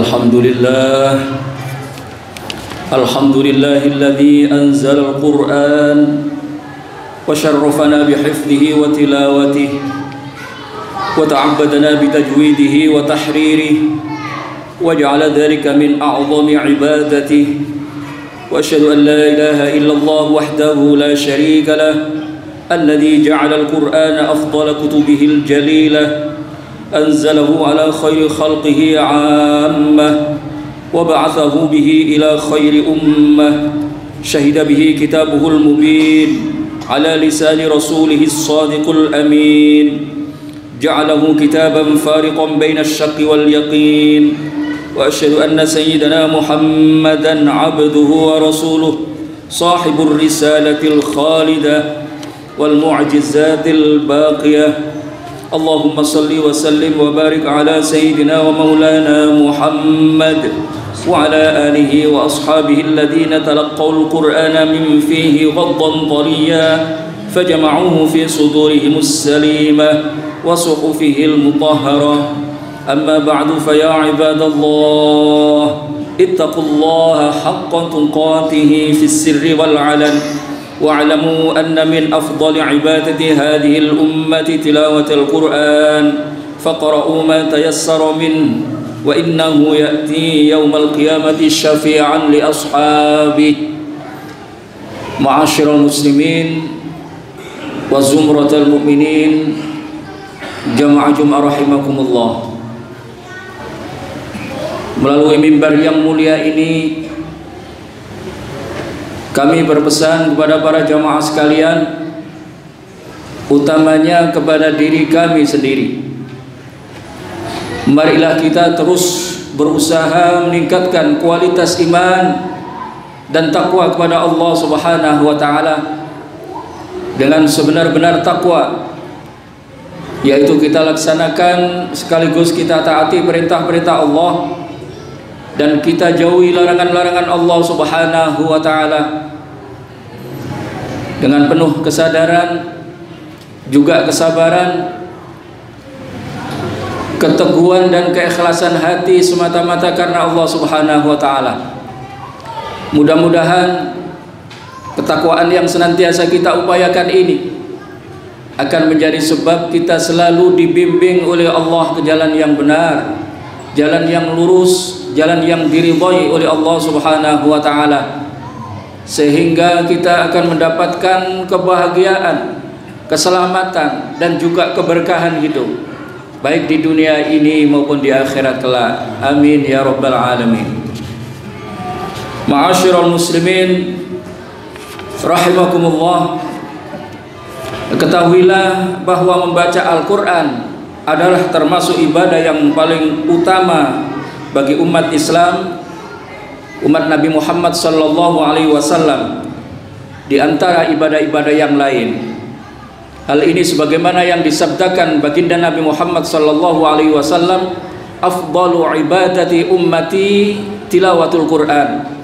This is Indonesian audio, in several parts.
الحمد لله الذي أنزل القرآن وشرفنا بحفظه وتلاوته وتعبدنا بتجويده وتحريره وجعل ذلك من أعظم عبادته وأشهد أن لا إله إلا الله وحده لا شريك له الذي جعل القرآن أفضل كتبه الجليلة أنزله على خير خلقه عامة وبعثه به إلى خير أمة شهد به كتابه المبين على لسان رسوله الصادق الأمين جعله كتابا فارقا بين الشك واليقين وأشهد أن سيدنا محمدا عبده ورسوله صاحب الرسالة الخالدة والمعجزات الباقية اللهم صل وسلم وبارك على سيدنا ومولانا محمد وعلى آله وأصحابه الذين تلقوا القرآن من فيه غضا طريا فجمعوه في صدورهم السليمة وصحفه المطهرة أما بعد فيا عباد الله اتقوا الله حق تقاته في السر والعلن واعلموا أن من أفضل عبادة هذه الأمة تلاوة القرآن فاقرؤوا ما تيسر منه وإنه يأتي يوم القيامة شفيعا لأصحابه معاشر المسلمين وزمرة المؤمنين jamaah Jumat rahimakumullah. Melalui mimbar yang mulia ini kami berpesan kepada para jamaah sekalian, utamanya kepada diri kami sendiri. Marilah kita terus berusaha meningkatkan kualitas iman dan takwa kepada Allah Subhanahu wa taala dengan sebenar-benar takwa, yaitu kita laksanakan sekaligus kita taati perintah-perintah Allah dan kita jauhi larangan-larangan Allah Subhanahu wa taala dengan penuh kesadaran juga kesabaran, keteguhan dan keikhlasan hati semata-mata karena Allah Subhanahu wa taala. Mudah-mudahan ketakwaan yang senantiasa kita upayakan ini akan menjadi sebab kita selalu dibimbing oleh Allah ke jalan yang benar, jalan yang lurus, jalan yang diridhai oleh Allah Subhanahu wa taala, sehingga kita akan mendapatkan kebahagiaan, keselamatan dan juga keberkahan hidup baik di dunia ini maupun di akhirat kelak. Amin ya rabbal alamin. Ma'asyiral muslimin rahimakumullah, ketahuilah bahwa membaca Al-Quran adalah termasuk ibadah yang paling utama bagi umat Islam, umat Nabi Muhammad sallallahu alaihi wasallam di antara ibadah-ibadah yang lain. Hal ini sebagaimana yang disabdakan baginda Nabi Muhammad sallallahu alaihi wasallam, afdalu ibadati ummati tilawatul Quran.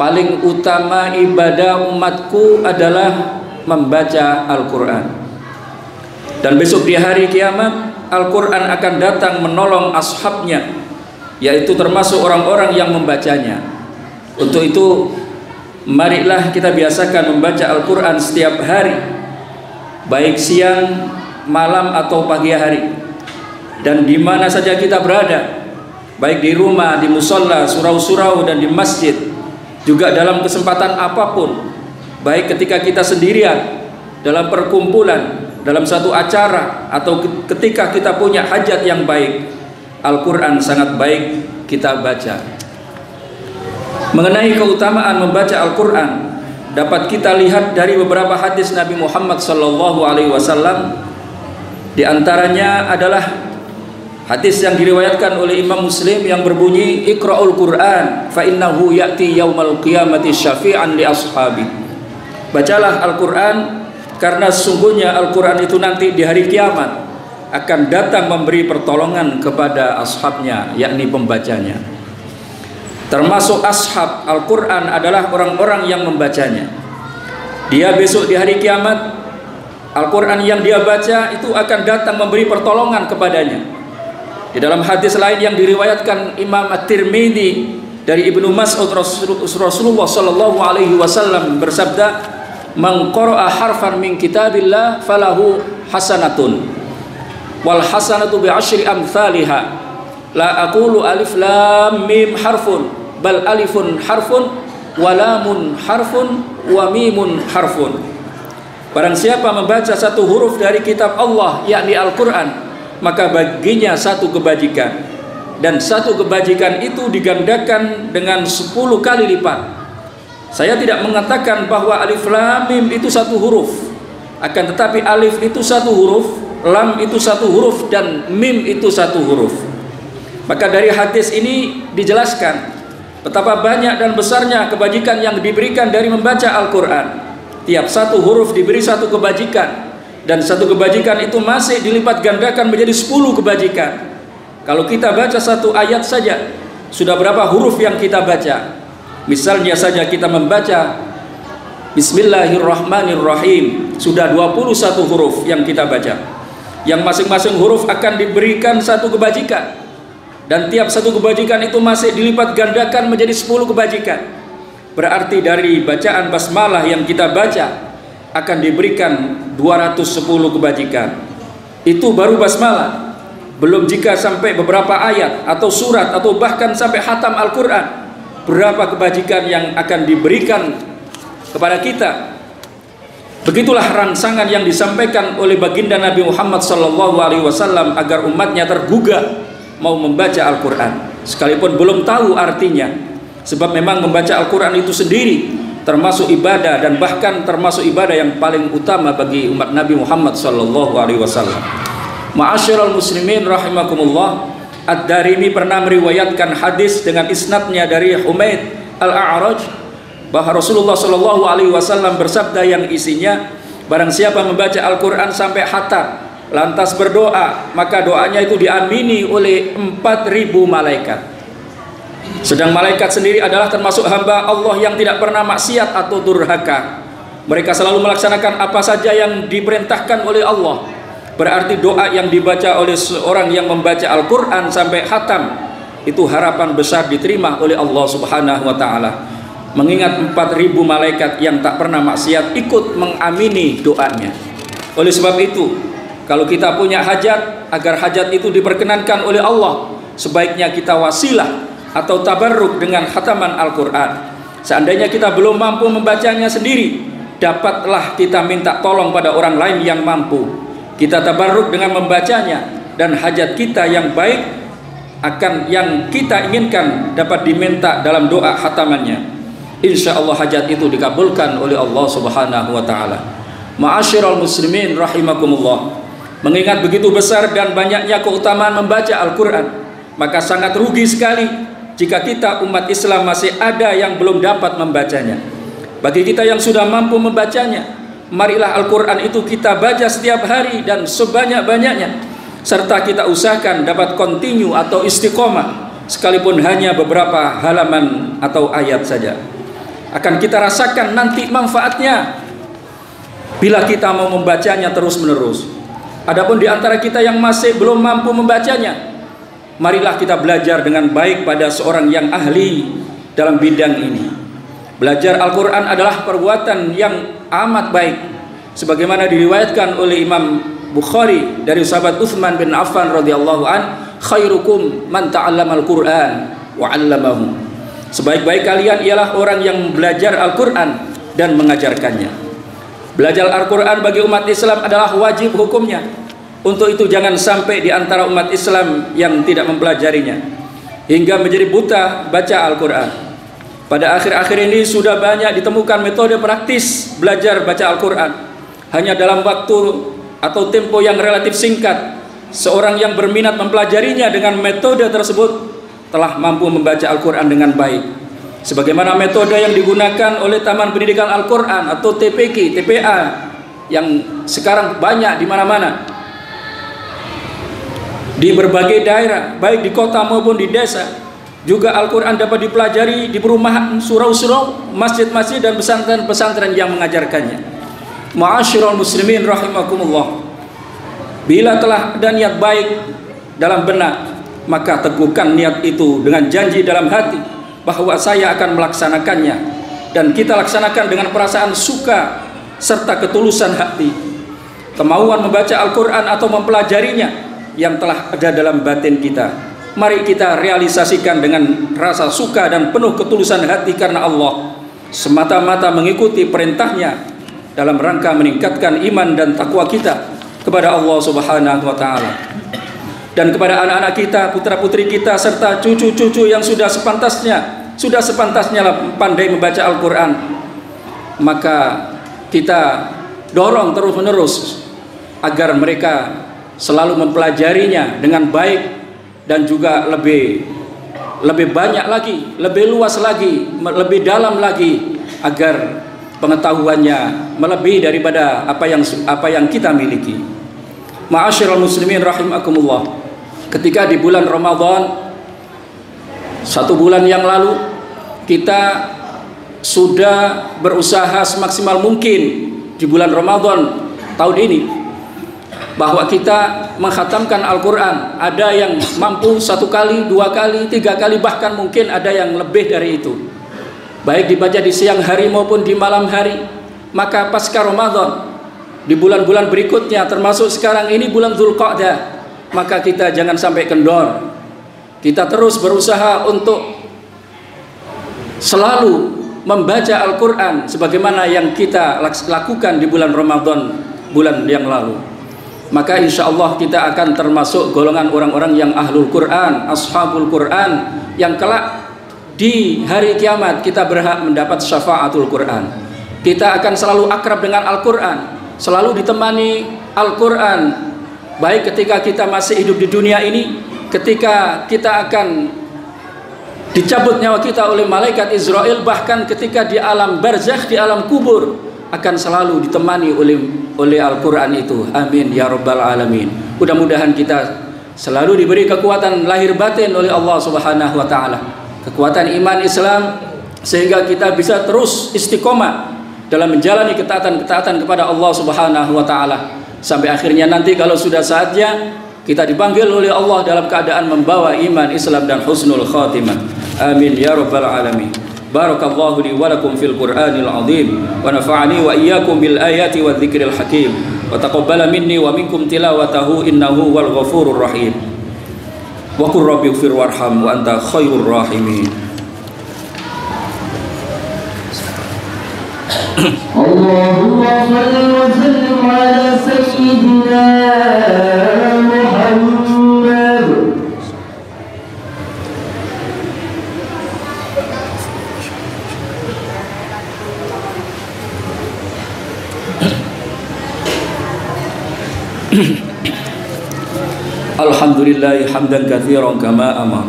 Paling utama ibadah umatku adalah membaca Al-Quran. Dan besok di hari kiamat Al-Quran akan datang menolong ashabnya, yaitu termasuk orang-orang yang membacanya. Untuk itu marilah kita biasakan membaca Al-Quran setiap hari, baik siang, malam atau pagi hari, dan di mana saja kita berada, baik di rumah, di musola, surau-surau dan di masjid, juga dalam kesempatan apapun, baik ketika kita sendirian, dalam perkumpulan, dalam satu acara, atau ketika kita punya hajat yang baik, Al-Quran sangat baik kita baca. Mengenai keutamaan membaca Al-Quran dapat kita lihat dari beberapa hadis Nabi Muhammad SAW. Di antaranya adalah hadis yang diriwayatkan oleh Imam Muslim yang berbunyi, Iqra'ul Quran fa innahu ya'ti yaumal qiyamati syafi'an li ashabi. Bacalah Al-Quran karena sungguhnya Al-Quran itu nanti di hari kiamat akan datang memberi pertolongan kepada ashabnya, yakni pembacanya. Termasuk ashab Al-Quran adalah orang-orang yang membacanya. Dia besok di hari kiamat, Al-Quran yang dia baca itu akan datang memberi pertolongan kepadanya. Di dalam hadis lain yang diriwayatkan Imam At-Tirmidzi dari Ibnu Mas'ud, Rasulullah sallallahu alaihi wasallam bersabda, "Man qara'a harfan min kitabillah falahu hasanatun wal hasanatu bi asyri amsalha. La aqulu alif lam mim harfun bal alifun harfun wa lamun harfun wa mimun harfun." Barang siapa membaca satu huruf dari kitab Allah, yakni Al-Qur'an, maka baginya satu kebajikan, dan satu kebajikan itu digandakan dengan 10 kali lipat. Saya tidak mengatakan bahwa alif lam mim itu satu huruf, akan tetapi alif itu satu huruf, lam itu satu huruf, dan mim itu satu huruf. Maka dari hadis ini dijelaskan betapa banyak dan besarnya kebajikan yang diberikan dari membaca Al-Quran. Tiap satu huruf diberi satu kebajikan, dan satu kebajikan itu masih dilipat gandakan menjadi 10 kebajikan. Kalau kita baca satu ayat saja, sudah berapa huruf yang kita baca? Misalnya saja kita membaca Bismillahirrahmanirrahim, sudah 21 huruf yang kita baca. Yang masing-masing huruf akan diberikan satu kebajikan, dan tiap satu kebajikan itu masih dilipat gandakan menjadi 10 kebajikan. Berarti dari bacaan basmalah yang kita baca akan diberikan 210 kebajikan. Itu baru basmalah, belum jika sampai beberapa ayat atau surat atau bahkan sampai khatam Al-Quran, berapa kebajikan yang akan diberikan kepada kita. Begitulah rangsangan yang disampaikan oleh baginda Nabi Muhammad SAW agar umatnya tergugah mau membaca Al-Quran, sekalipun belum tahu artinya. Sebab memang membaca Al-Quran itu sendiri termasuk ibadah, dan bahkan termasuk ibadah yang paling utama bagi umat Nabi Muhammad SAW. Ma'asyiral muslimin rahimakumullah, Ad-Darimi pernah meriwayatkan hadis dengan isnadnya dari Humaid Al-A'raj bahwa Rasulullah SAW bersabda yang isinya, barang siapa membaca Al-Quran sampai khatam lantas berdoa, maka doanya itu diamini oleh 4.000 malaikat. Sedang malaikat sendiri adalah termasuk hamba Allah yang tidak pernah maksiat atau durhaka. Mereka selalu melaksanakan apa saja yang diperintahkan oleh Allah. Berarti doa yang dibaca oleh seorang yang membaca Al-Quran sampai khatam, itu harapan besar diterima oleh Allah Subhanahu wa ta'ala. Mengingat 4.000 malaikat yang tak pernah maksiat ikut mengamini doanya. Oleh sebab itu, kalau kita punya hajat, agar hajat itu diperkenankan oleh Allah, sebaiknya kita wasilah atau tabarruk dengan khataman Al-Quran. Seandainya kita belum mampu membacanya sendiri, dapatlah kita minta tolong pada orang lain yang mampu. Kita tabarruk dengan membacanya, dan hajat kita yang baik akan yang kita inginkan dapat diminta dalam doa khatamannya. Insya Allah hajat itu dikabulkan oleh Allah Subhanahu wa ta'ala. Ma'asyiral muslimin rahimakumullah, mengingat begitu besar dan banyaknya keutamaan membaca Al-Quran, maka sangat rugi sekali jika kita umat Islam masih ada yang belum dapat membacanya. Bagi kita yang sudah mampu membacanya, marilah Al-Quran itu kita baca setiap hari dan sebanyak-banyaknya, serta kita usahakan dapat kontinu atau istiqomah, sekalipun hanya beberapa halaman atau ayat saja. Akan kita rasakan nanti manfaatnya bila kita mau membacanya terus-menerus. Adapun di antara kita yang masih belum mampu membacanya, marilah kita belajar dengan baik pada seorang yang ahli dalam bidang ini. Belajar Al-Quran adalah perbuatan yang amat baik, sebagaimana diriwayatkan oleh Imam Bukhari dari sahabat Utsman bin Affan radhiyallahu an, khairukum man ta'allama al-Quran wa 'allamahu. Sebaik-baik kalian ialah orang yang belajar Al-Quran dan mengajarkannya. Belajar Al-Quran bagi umat Islam adalah wajib hukumnya. Untuk itu jangan sampai di antara umat Islam yang tidak mempelajarinya hingga menjadi buta baca Al-Quran. Pada akhir-akhir ini sudah banyak ditemukan metode praktis belajar baca Al-Quran. Hanya dalam waktu atau tempo yang relatif singkat, seorang yang berminat mempelajarinya dengan metode tersebut telah mampu membaca Al-Quran dengan baik. Sebagaimana metode yang digunakan oleh Taman Pendidikan Al-Quran atau TPQ, TPA yang sekarang banyak di mana-mana. Di berbagai daerah, baik di kota maupun di desa, juga Al-Quran dapat dipelajari di perumahan, surau-surau, masjid-masjid, dan pesantren-pesantren yang mengajarkannya. Ma'asyiral muslimin rahimakumullah, bila telah ada niat baik dalam benak, maka teguhkan niat itu dengan janji dalam hati bahwa saya akan melaksanakannya, dan kita laksanakan dengan perasaan suka serta ketulusan hati. Kemauan membaca Al-Quran atau mempelajarinya yang telah ada dalam batin kita, mari kita realisasikan dengan rasa suka dan penuh ketulusan hati karena Allah, semata-mata mengikuti perintahnya dalam rangka meningkatkan iman dan takwa kita kepada Allah Subhanahu wa Ta'ala. Dan kepada anak-anak kita, putra-putri kita, serta cucu-cucu yang sudah sepantasnya pandai membaca Al-Quran, maka kita dorong terus-menerus agar mereka selalu mempelajarinya dengan baik, dan juga lebih banyak lagi, lebih luas lagi, lebih dalam lagi, agar pengetahuannya melebihi daripada apa yang kita miliki. Ma'asyiral muslimin rahimakumullah, ketika di bulan Ramadan 1 bulan yang lalu, kita sudah berusaha semaksimal mungkin di bulan Ramadan tahun ini bahwa kita mengkhatamkan Al-Quran. Ada yang mampu 1 kali, 2 kali, 3 kali, bahkan mungkin ada yang lebih dari itu, baik dibaca di siang hari maupun di malam hari. Maka pasca Ramadan, di bulan-bulan berikutnya, termasuk sekarang ini bulan Dzulqa'dah, maka kita jangan sampai kendor. Kita terus berusaha untuk selalu membaca Al-Quran sebagaimana yang kita lakukan di bulan Ramadan bulan yang lalu. Maka insya Allah kita akan termasuk golongan orang-orang yang ahlul Quran, ashabul Quran, yang kelak di hari kiamat kita berhak mendapat syafaatul Quran. Kita akan selalu akrab dengan Al-Quran, selalu ditemani Al-Quran, baik ketika kita masih hidup di dunia ini, ketika kita akan dicabut nyawa kita oleh malaikat Israel, bahkan ketika di alam barzakh, di alam kubur, akan selalu ditemani oleh Al-Quran itu. Amin ya rabbal alamin. Mudah-mudahan kita selalu diberi kekuatan lahir batin oleh Allah Subhanahu wa Ta'ala, kekuatan iman Islam, sehingga kita bisa terus istiqomah dalam menjalani ketaatan-ketaatan kepada Allah Subhanahu wa Ta'ala, sampai akhirnya nanti kalau sudah saatnya kita dipanggil oleh Allah dalam keadaan membawa iman Islam dan husnul khatimah. Amin ya rabbal alamin. Barakallahu li wa lakum fil Qur'anil azim, wa nafa'ani wa iyyakum bil ayati wa dzikril hakim, wa taqabbala minni wa minkum tilawatahu innahu wal ghafurur rahim. Wa qur rabbi ighfir warham wa anta khairur rahimin. Allahumma shalli wa sallim ala sayyidina Muhammad. Alhamdulillah hamdan katsiran kama amar.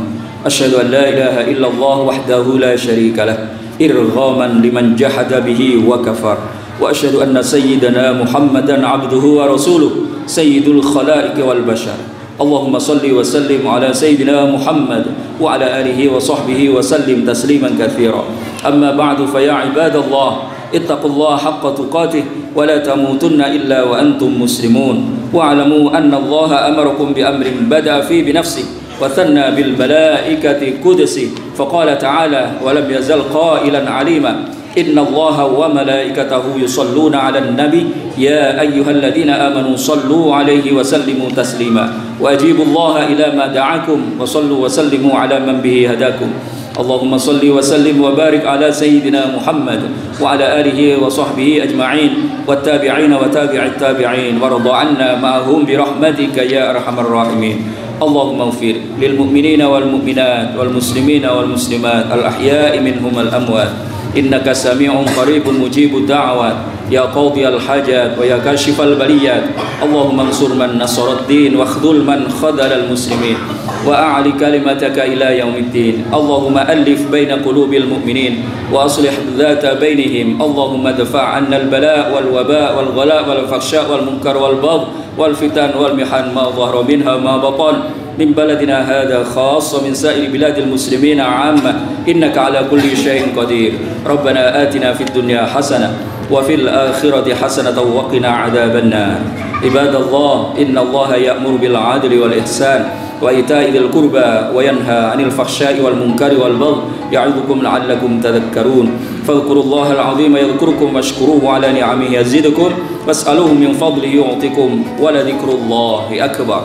Asyhadu an la ilaha illallah wahdahu la syarika lah, irghaman liman jahada bihi wa kafar. Wa asyhadu anna sayyidana Muhammadan abduhu wa rasuluh, sayyidul khalaiq wal bashar. Allahumma salli wa sallim ala sayyidina Muhammad wa ala alihi wa sahbihi wa sallim tasliman katsira. Amma ba'du, fa ya ibadallah, ittaqullaha haqqa tuqatih wa la tamutunna illa wa antum muslimun. Wa'lamu anna Allah amarakum bi amrin bada'a fi bi nafsihi wa thanna bil malaikati qudsi, faqala ta'ala wa lam yazal qailan 'alima inna Allaha wa malaikatahu yusalluna 'alan nabi ya ayyuhalladhina amanu sallu 'alaihi wa sallimu taslima wa ajibu Allah ila ma da'akum wa sallu wa sallimu 'ala man bihi hadakum. Allahumma salli wa sallim wa barik ala sayyidina Muhammad wa ala alihi wa sahbihi ajma'in wa tabi'ina wa tabi'it tabi'in wa radha 'anna ma'ahum bi rahmatika ya arhamar rahimin. Allahumma ighfir lil mu'minina wal mu'minat wal muslimina wal muslimat al ahya'i minhum al amwat, innaka sami'un qaribun mujibud da'awat ya qadiyal hajat wa ya kashifal baliyat. Allahumma ansur man nasara ad-din wa khudhul man khadhala al-muslimin wa a'li kalimataka ila yaumiddin. Allahumma alif baina qulubil mu'minin wa aslih dhata bainihim. Allahumma dafa' 'anna al-bala' wal waba' wal ghala' wal fahsya' wal munkar wal bagh wal fitan wal mihan ma dhahara minha ma batan min baladina hadha khassa min sa'iri biladil muslimina 'amma innaka 'ala kulli syai'in qadir. Rabbana atina fid dunya hasanah wa fil akhirati hasanatan wa qina 'adzabannar. Ibadallah, innallaha ya'muru bil 'adli wal ihsan وإيتاء ذي القربى وينهى عن الفحشاء والمنكر والبغي يعظكم لعلكم تذكرون فاذكروا الله العظيم يذكركم واشكروه على نعمه يزدكم واسألوه من فضله يعطكم ولذكر الله أكبر